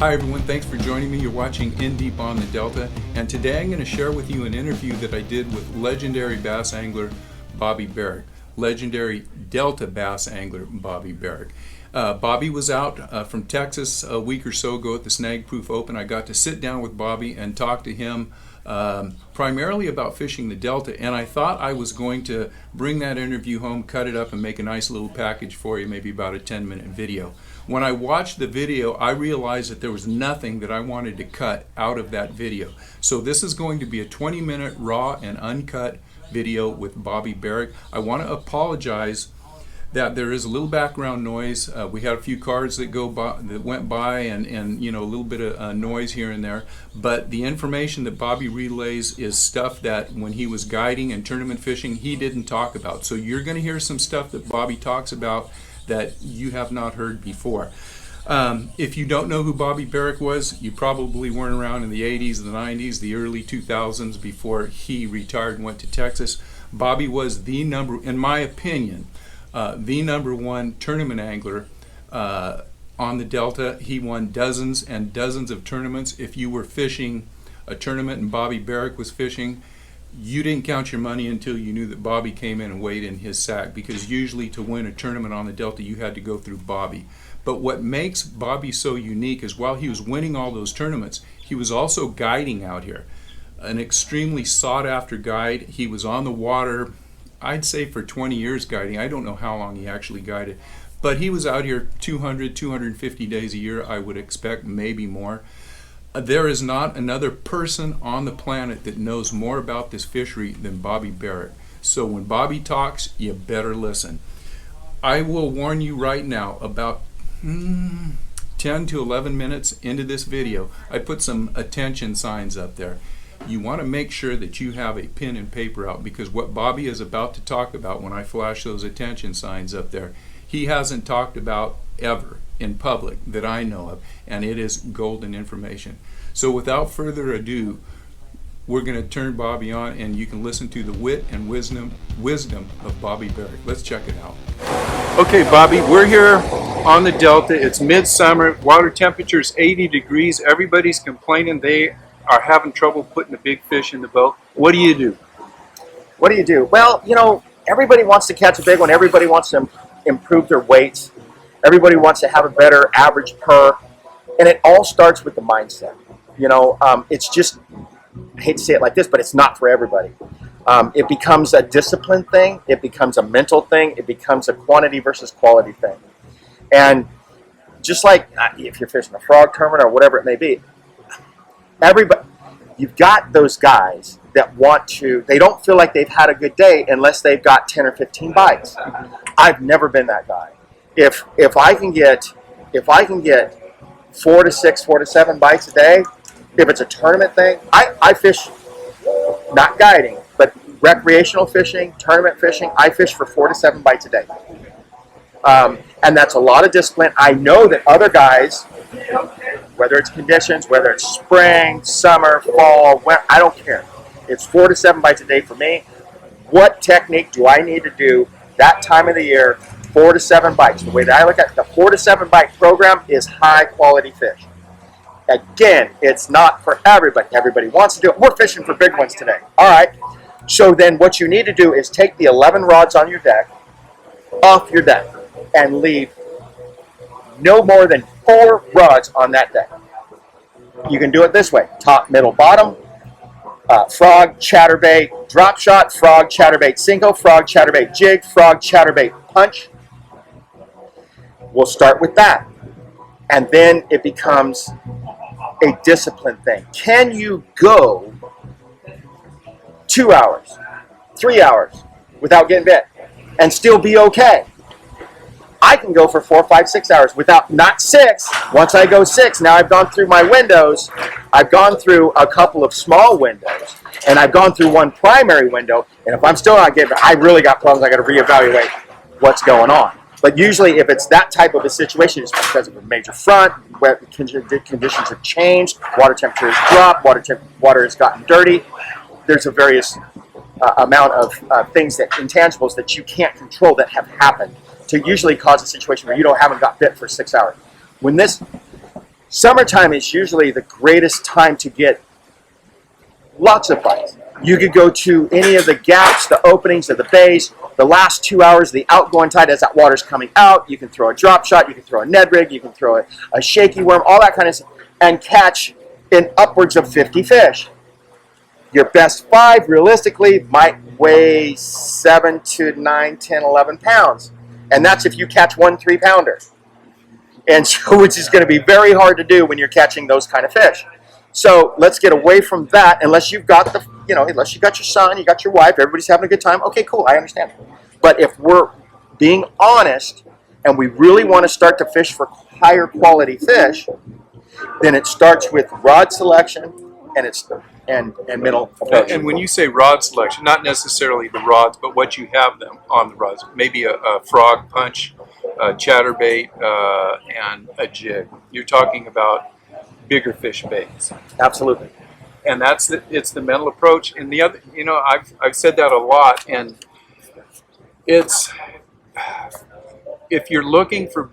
Hi everyone, thanks for joining me. You're watching In Deep on the Delta, and today I'm going to share with you an interview that I did with legendary bass angler Bobby Barrack, legendary Delta bass angler Bobby Barrack. Bobby was out from Texas a week or so ago at the Snagproof Open. I got to sit down with Bobby and talk to him primarily about fishing the Delta, and I thought I was going to bring that interview home, cut it up, and make a nice little package for you, maybe about a 10-minute video. When I watched the video, I realized that there was nothing that I wanted to cut out of that video. So this is going to be a 20-minute raw and uncut video with Bobby Barrack. I want to apologize that there is a little background noise. We had a few cars that went by, and you know, a little bit of noise here and there. But the information that Bobby relays is stuff that when he was guiding and tournament fishing, he didn't talk about. So you're going to hear some stuff that Bobby talks about that you have not heard before. If you don't know who Bobby Barrack was, you probably weren't around in the 80s, the 90s, the early 2000s before he retired and went to Texas. Bobby was the number, in my opinion, the number one tournament angler on the Delta. He won dozens and dozens of tournaments. If you were fishing a tournament and Bobby Barrack was fishing, you didn't count your money until you knew that Bobby came in and weighed in his sack, because usually to win a tournament on the Delta you had to go through Bobby. But what makes Bobby so unique is while he was winning all those tournaments, he was also guiding out here. An extremely sought after guide. He was on the water, I'd say, for 20 years guiding. I don't know how long he actually guided, but he was out here 200, 250 days a year, I would expect, maybe more. There is not another person on the planet that knows more about this fishery than Bobby Barrack. So when Bobby talks, you better listen. I will warn you right now, about 10 to 11 minutes into this video, I put some attention signs up there. You want to make sure that you have a pen and paper out, because what Bobby is about to talk about when I flash those attention signs up there, he hasn't talked about ever in public that I know of, and it is golden information. So without further ado, we're going to turn Bobby on, and you can listen to the wit and wisdom of Bobby Barrack. Let's check it out. Okay, Bobby, we're here on the Delta. It's midsummer. Water temperature is 80 degrees. Everybody's complaining they are having trouble putting a big fish in the boat. What do you do? What do you do? Well, you know, everybody wants to catch a big one. Everybody wants to improve their weights. Everybody wants to have a better average per, and it all starts with the mindset. You know, it's just, I hate to say it like this, but it's not for everybody. It becomes a discipline thing. It becomes a mental thing. It becomes a quantity versus quality thing. And just like if you're fishing a frog tournament or whatever it may be, everybody, you've got those guys that want to, they don't feel like they've had a good day unless they've got 10 or 15 bites. I've never been that guy. If I can get 4 to 6, 4 to 7 bites a day, if it's a tournament thing, I fish, not guiding, but recreational fishing, tournament fishing, I fish for 4 to 7 bites a day. And that's a lot of discipline. I know that other guys, whether it's conditions, whether it's spring, summer, fall, winter, I don't care. It's 4 to 7 bites a day for me. What technique do I need to do that time of the year? 4 to 7 bites. The way that I look at it, the 4 to 7 bite program is high quality fish. Again, it's not for everybody. Everybody wants to do it. We're fishing for big ones today. All right. So then what you need to do is take the 11 rods on your deck off your deck and leave no more than 4 rods on that deck. You can do it this way: top, middle, bottom, frog, chatterbait, drop shot, frog, chatterbait, single, frog, chatterbait, jig, frog, chatterbait, punch. We'll start with that. And then it becomes a discipline thing. Can you go 2 hours, 3 hours without getting bit and still be okay? I can go for 4, 5, 6 hours without, not 6. Once I go 6, now I've gone through my windows. I've gone through a couple of small windows, and I've gone through one primary window. And if I'm still not getting, I really got problems. I got to reevaluate what's going on. But usually, if it's that type of a situation, it's because of a major front, where conditions have changed, water temperature has dropped, water has gotten dirty. There's a various amount of things, that intangibles that you can't control, that have happened to usually cause a situation where you haven't got bit for 6 hours. When this Summertime is usually the greatest time to get lots of bites. You could go to any of the gaps, the openings of the bays, the last 2 hours of the outgoing tide as that water's coming out. You can throw a drop shot, you can throw a Ned rig, you can throw a shaky worm, all that kind of stuff, and catch in upwards of 50 fish. Your best 5, realistically, might weigh 7 to 9, 10, 11 pounds. And that's if you catch 1 3-pounder. And so, which is going to be very hard to do when you're catching those kind of fish. So let's get away from that. Unless you've got unless you got your son, you got your wife, everybody's having a good time. Okay, cool, I understand. But if we're being honest and we really want to start to fish for higher quality fish, then it starts with rod selection and mental approach. And when you say rod selection, not necessarily the rods, but what you have them on the rods. Maybe a frog punch, a chatterbait, and a jig. You're talking about bigger fish baits. Absolutely. And it's the mental approach. And the other, I've said that a lot, and it's, if you're looking for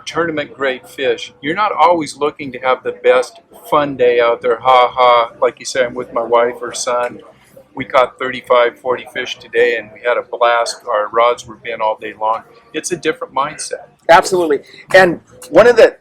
tournament grade fish, you're not always looking to have the best fun day out there. Ha ha, like you say, I'm with my wife or son. We caught 35, 40 fish today and we had a blast. Our rods were bent all day long. It's a different mindset. Absolutely. And one of the,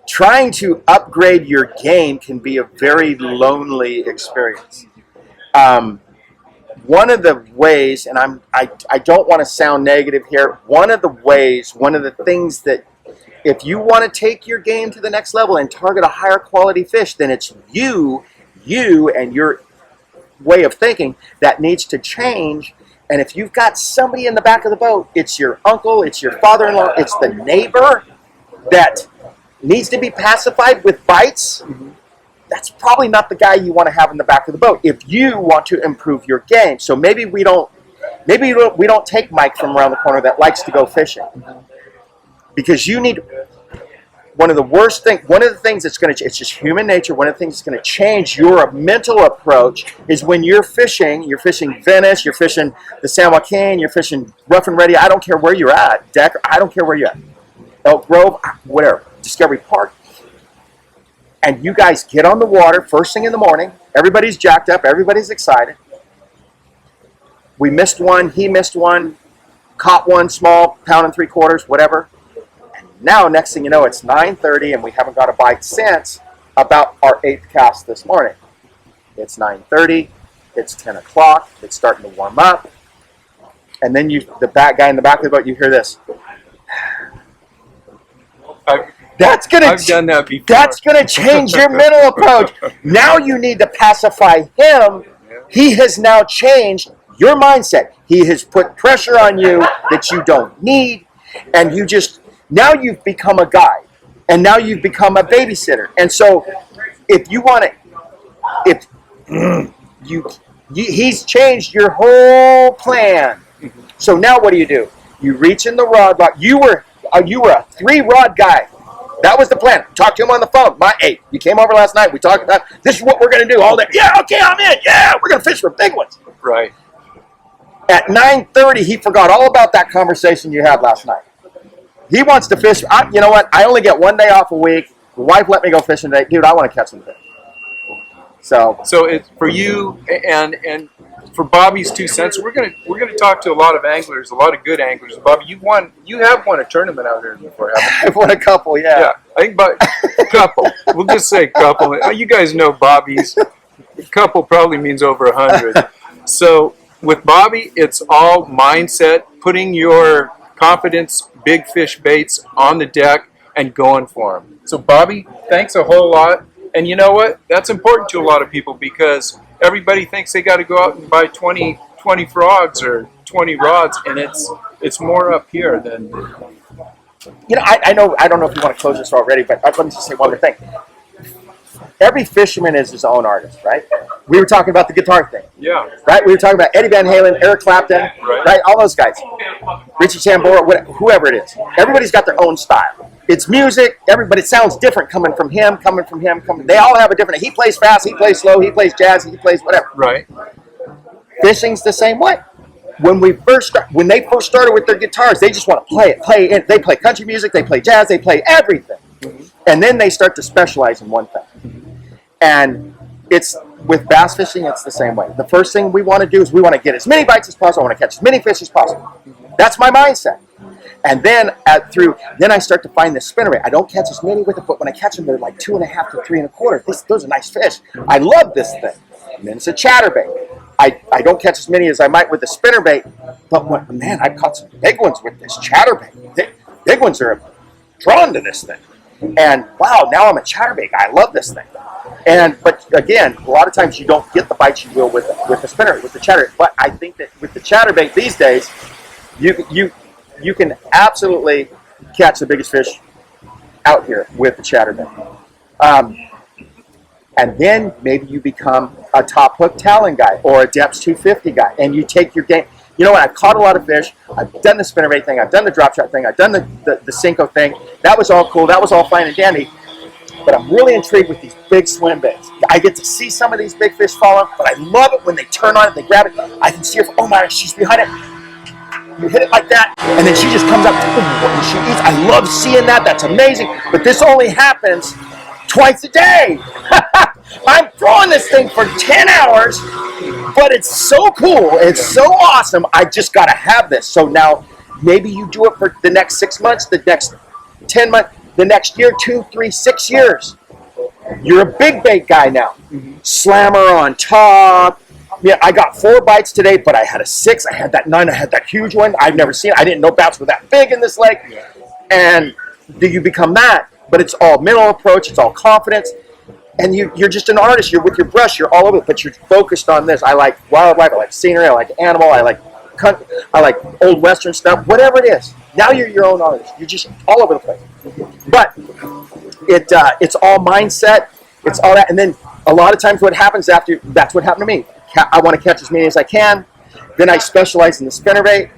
trying to upgrade your game can be a very lonely experience. One of the ways, and I don't want to sound negative here, one of the things that, if you want to take your game to the next level and target a higher quality fish, then it's you and your way of thinking that needs to change. And if you've got somebody in the back of the boat, it's your uncle, it's your father-in-law, it's the neighbor that needs to be pacified with bites, that's probably not the guy you want to have in the back of the boat if you want to improve your game. So maybe we don't take Mike from around the corner that likes to go fishing, because you need, one of the things that's going to, it's just human nature, one of the things that's going to change your mental approach is when you're fishing Venice, you're fishing the San Joaquin, you're fishing Rough and Ready, I don't care where you're at, Deck, I don't care where you're at, Elk Grove, whatever, Discovery Park, and you guys get on the water first thing in the morning, everybody's jacked up, everybody's excited. We missed one, he missed one, caught one small, 1 3/4, whatever. And now, next thing you know, it's 9:30 and we haven't got a bite since about our 8th cast this morning. It's 9:30, it's 10 o'clock, it's starting to warm up. And then the guy in the back of the boat, you hear this. I've done that before. That's going to change your mental approach. Now you need to pacify him. He has now changed your mindset. He has put pressure on you that you don't need. And now you've become a guide. And now you've become a babysitter. And so if you want to, he's changed your whole plan. So now what do? You reach in the rod lock. You were a 3-rod guy. That was the plan. Talk to him on the phone. Hey, you came over last night. We talked about this is what we're going to do all day. Yeah, okay, I'm in. Yeah, we're going to fish for big ones. Right. At 9:30, he forgot all about that conversation you had last night. He wants to fish. You know what? I only get 1 day off a week. The wife let me go fishing today. Dude, I want to catch some fish. So it's for you and for Bobby's 2 cents. We're gonna talk to a lot of anglers, a lot of good anglers. Bobby, you have won a tournament out here before, haven't you? I've won a couple, yeah. Yeah, I think about a couple. We'll just say couple. You guys know Bobby's. Couple probably means over 100. So with Bobby, it's all mindset, putting your confidence, big fish baits on the deck and going for them. So Bobby, thanks a whole lot. And you know what? That's important to a lot of people because everybody thinks they got to go out and buy 20 frogs or 20 rods, and it's more up here than. I know. I don't know if you want to close this already, but let me just say one other thing. Every fisherman is his own artist, right? We were talking about the guitar thing. Yeah. Right? We were talking about Eddie Van Halen, Eric Clapton, right? All those guys. Richie Sambora, whoever it is. Everybody's got their own style. It's music, but it sounds different coming from him. They all have a different. He plays fast, he plays slow, he plays jazz, he plays whatever. Right. Fishing's the same way. When they first started with their guitars, they just want to play it. They play country music, they play jazz, they play everything. And then they start to specialize in one thing. And it's with bass fishing, it's the same way. The first thing we want to do is we want to get as many bites as possible. I want to catch as many fish as possible. That's my mindset. And then then I start to find this spinnerbait. I don't catch as many with it, but when I catch them, they're like 2.5 to 3.25. Those are nice fish. I love this thing. And then it's a chatterbait. I don't catch as many as I might with the spinnerbait, but man, I've caught some big ones with this chatterbait. Big ones are drawn to this thing. And wow, now I'm a chatterbait guy. I love this thing. But again, a lot of times you don't get the bites you will with the spinner, with the chatter. But I think that with the chatterbait these days, you can absolutely catch the biggest fish out here with the chatterbait. And then maybe you become a top hook talon guy or a depths 250 guy, and you take your game. You know what? I've caught a lot of fish. I've done the spinnerbait thing. I've done the drop shot thing. I've done the Cinco thing. That was all cool. That was all fine and dandy. But I'm really intrigued with these big swim baits. I get to see some of these big fish fall on, but I love it when they turn on it, they grab it. I can see her. Oh my, she's behind it. You hit it like that, and then she just comes up and she eats. I love seeing that. That's amazing. But this only happens twice a day. I'm throwing this thing for 10 hours, but it's so cool. It's so awesome. I just got to have this. So now maybe you do it for the next 6 months, the next 10 months, the next year, 2, 3, 6 years. You're a big bait guy now. Slammer on top. Yeah, I got 4 bites today, but I had a 6. I had that 9. I had that huge one. I've never seen it. I didn't know bats were that big in this lake. And do you become that? But it's all mental approach. It's all confidence. And you're just an artist. You're with your brush. You're all over it, but you're focused on this. I like wildlife. I like scenery. I like animal. I like country. I like old Western stuff. Whatever it is. Now you're your own artist. You're just all over the place. But it's all mindset. It's all that. And then a lot of times what happens after, that's what happened to me. I want to catch as many as I can. Then I specialize in the spinnerbait,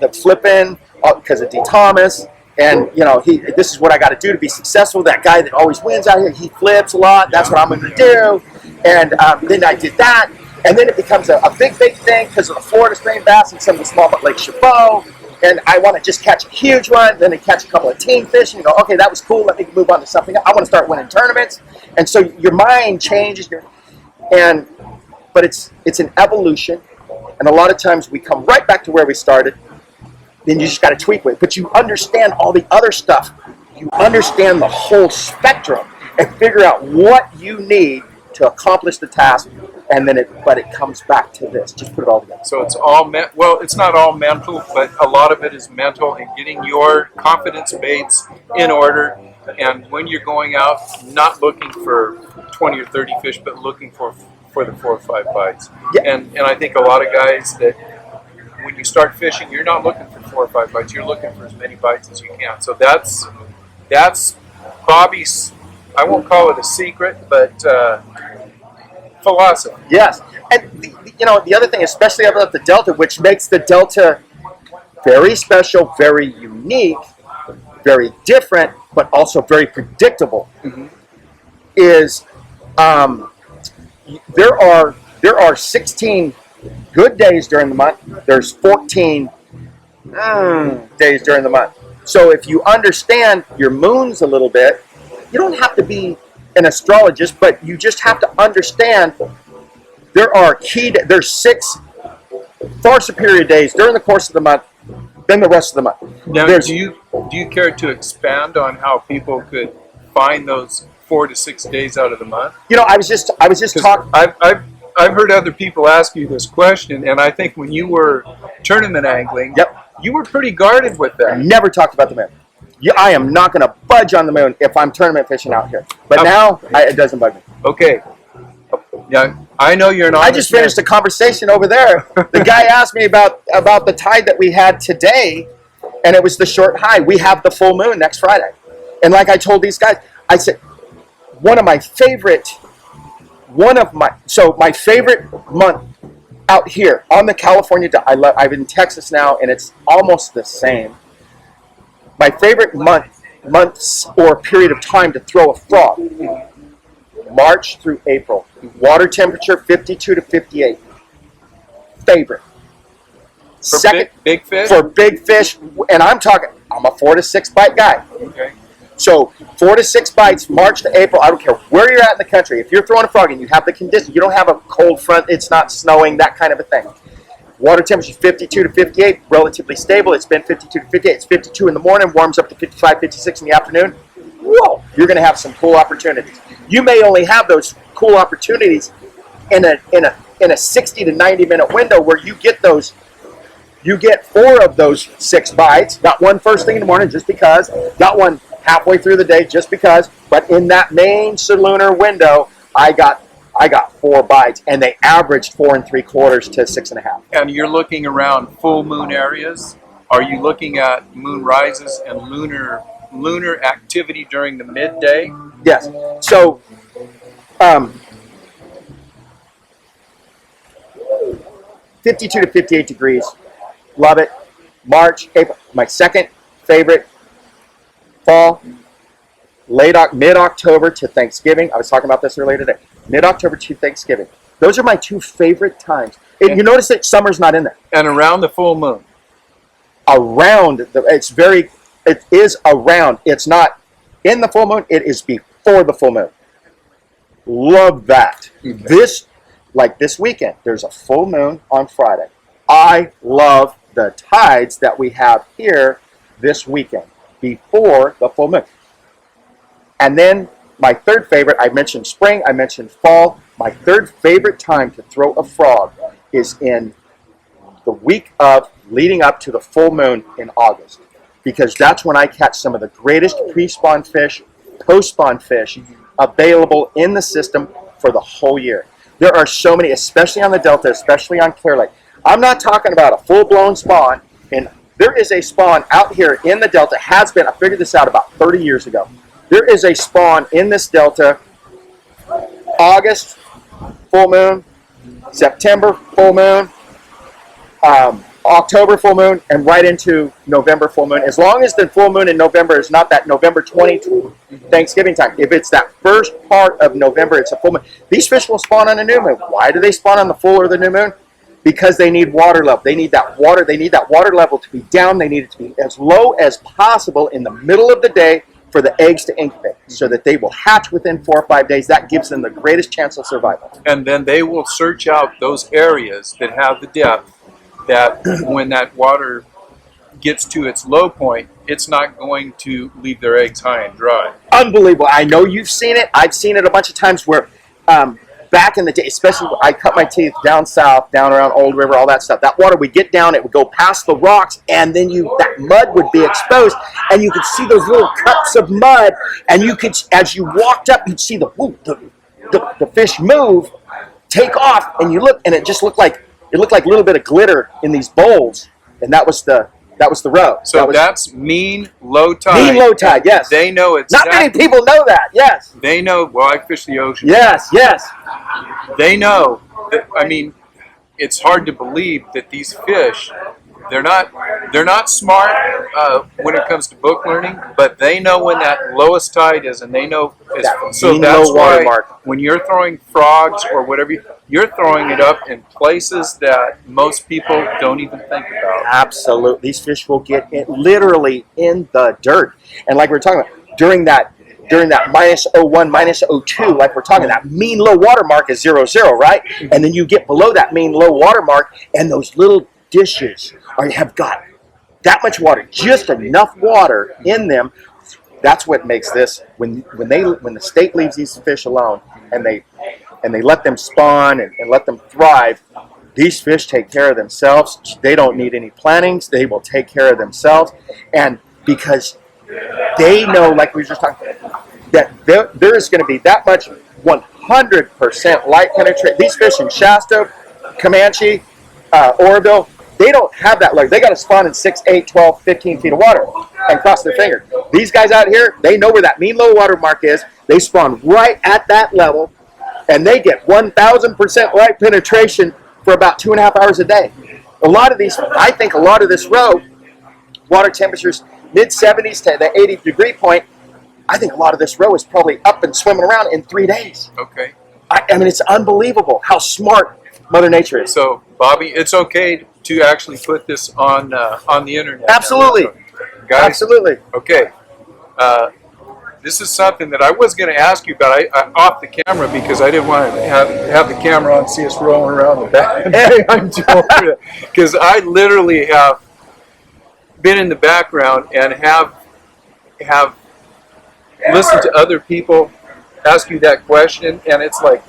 the flipping, because of D. Thomas. And, you know, this is what I got to do to be successful. That guy that always wins out here, he flips a lot. That's what I'm going to do. And then I did that. And then it becomes a big thing because of the Florida strain bass and some of the small Lake Chabot. And I want to just catch a huge one, then I catch a couple of team fish, and you go, okay, that was cool. Let me move on to something else. I want to start winning tournaments. And so your mind changes. But it's an evolution. And a lot of times we come right back to where we started. Then you just got to tweak with it. But you understand all the other stuff. You understand the whole spectrum and figure out what you need to accomplish the task. And then it comes back to this. Just put it all together. So it's all it's not all mental, but a lot of it is mental and getting your confidence baits in order. And when you're going out, not looking for 20 or 30 fish, but looking for the 4 or 5 bites. Yeah. And I think a lot of guys that when you start fishing, you're not looking for 4 or 5 bites. You're looking for as many bites as you can. So that's Bobby's. I won't call it a secret, but philosophy. Yes. And the other thing, especially about the Delta, which makes the Delta very special, very unique, very different, but also very predictable, is there are 16 good days during the month. There's 14 days during the month. So if you understand your moons a little bit, you don't have to be an astrologist, but you just have to understand there's 6 far superior days during the course of the month than the rest of the month. Now, do you care to expand on how people could find those 4 to 6 days out of the month? I was just talking. I've heard other people ask you this question, and I think when you were tournament angling, you were pretty guarded with that. I never talked about the moon. I am not going to budge on the moon if I'm tournament fishing out here. But now it doesn't bug me. Okay. Yeah, I know you're not. I just finished a conversation over there. The guy asked me about the tide that we had today, and it was the short high. We have the full moon next Friday. And like I told these guys, I said, my favorite month out here on the California, I'm in Texas now, and it's almost the same. My favorite months or period of time to throw a frog, March through April. Water temperature 52 to 58. Favorite. For big fish? For big fish, and I'm a 4 to 6 bite guy. Okay. So 4 to 6 bites, March to April. I don't care where you're at in the country. If you're throwing a frog and you have the condition, you don't have a cold front, it's not snowing, that kind of a thing. Water temperature 52 to 58, relatively stable. It's been 52 to 58. It's 52 in the morning, warms up to 55, 56 in the afternoon. Whoa, you're going to have some cool opportunities. You may only have those cool opportunities in a 60 to 90 minute window where you get 4 of those 6 bites. Got one first thing in the morning just because. Got one halfway through the day just because. But in that main solunar window, I got 4 bites, and they averaged 4 3/4 to 6.5. And you're looking around full moon areas? Are you looking at moon rises and lunar activity during the midday? Yes. So, 52 to 58 degrees. Love it. March, April. My second favorite fall, mid-October to Thanksgiving. I was talking about this earlier today. Mid-October to Thanksgiving. Those are my 2 favorite times. And you notice that summer's not in there. And around the full moon? It is around. It's not in the full moon. It is before the full moon. Love that. Okay. This weekend, there's a full moon on Friday. I love the tides that we have here this weekend before the full moon. And then my third favorite, I mentioned spring, I mentioned fall. My third favorite time to throw a frog is in the week of leading up to the full moon in August, because that's when I catch some of the greatest pre-spawn fish, post-spawn fish available in the system for the whole year. There are so many, especially on the Delta, especially on Clear Lake. I'm not talking about a full-blown spawn, and there is a spawn out here in the Delta, has been, I figured this out about 30 years ago. There is a spawn in this Delta, August, full moon, September, full moon, October full moon, and right into November full moon. As long as the full moon in November is not that November 20 Thanksgiving time. If it's that first part of November, it's a full moon. These fish will spawn on a new moon. Why do they spawn on the full or the new moon? Because they need water level. They need that water. They need that water level to be down. They need it to be as low as possible in the middle of the day for the eggs to incubate, so that they will hatch within 4 or 5 days. That gives them the greatest chance of survival. And then they will search out those areas that have the depth that when that water gets to its low point, it's not going to leave their eggs high and dry. Unbelievable. I know you've seen it. I've seen it a bunch of times where back in the day, especially when I cut my teeth down south, down around Old River, all that stuff. That water would get down, it would go past the rocks, and then that mud would be exposed, and you could see those little cups of mud, and you could, as you walked up, you'd see the fish move, take off, and you look, and it just looked like a little bit of glitter in these bowls, and that was the roe. So that's mean low tide. Mean low tide, yes. They know exactly. Not many people know that, yes. They know, well, I fish the ocean. Yes, yes. They know that, I mean, it's hard to believe that these fish, they're not smart when it comes to book learning, but they know when that lowest tide is, and they know. So that's why when you're throwing frogs or whatever, you're throwing it up in places that most people don't even think about. Absolutely. These fish will get literally in the dirt. And like we were talking about, during that minus 01, minus 02, like we're talking, that mean low water mark is 0, right? And then you get below that mean low water mark, and those little dishes have got that much water, just enough water in them. That's what makes this, when the state leaves these fish alone and they let them spawn and let them thrive, these fish take care of themselves. They don't need any plantings. They will take care of themselves. And because they know, like we were just talking about, that there is going to be that much 100% light penetration. These fish in Shasta, Comanche, Oroville, they don't have that luck. They got to spawn in 6, 8, 12, 15 feet of water and cross their finger. These guys out here, they know where that mean low water mark is. They spawn right at that level, and they get 1,000% light penetration for about 2.5 hours a day. I think a lot of this roe, water temperatures mid-70s to the 80-degree point, I think a lot of this roe is probably up and swimming around in 3 days. Okay. I mean, it's unbelievable how smart Mother Nature is. So, Bobby, it's okay to actually put this on the internet. Absolutely. Guys, absolutely. Okay. this is something that I was going to ask you about off the camera because I didn't want to have the camera on and see us rolling around the back. Because I literally have been in the background and have listened to other people ask you that question, and it's like,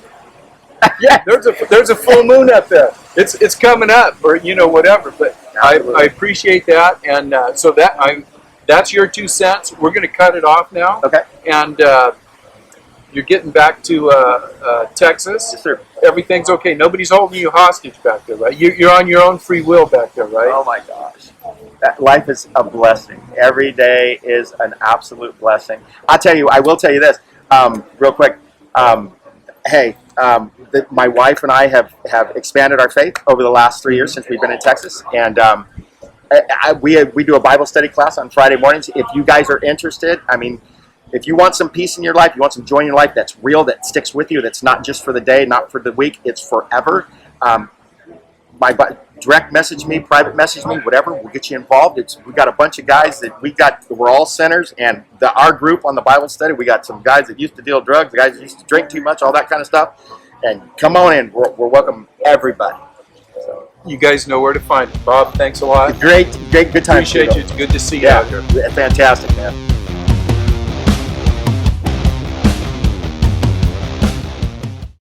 yeah, there's a full moon up there. It's coming up, or whatever. But I appreciate that, and so that's your 2 cents. We're going to cut it off now. Okay. And you're getting back to Texas. Yes, sir. Everything's okay. Nobody's holding you hostage back there, right? You're on your own free will back there, right? Oh my gosh. Life is a blessing. Every day is an absolute blessing. I will tell you this, real quick. My wife and I have expanded our faith over the last 3 years since we've been in Texas, and we do a Bible study class on Friday mornings. If you guys are interested, if you want some peace in your life, you want some joy in your life that's real, that sticks with you, that's not just for the day, not for the week, it's forever. Direct message me, private message me, whatever. We'll get you involved. We got a bunch of guys that we're all sinners, and our group on the Bible study, we got some guys that used to deal drugs, the guys that used to drink too much, all that kind of stuff. And come on in. We're welcome everybody. So, you guys know where to find it. Bob, thanks a lot. Great, good time. Appreciate you. It's good to see you out here. Fantastic, man.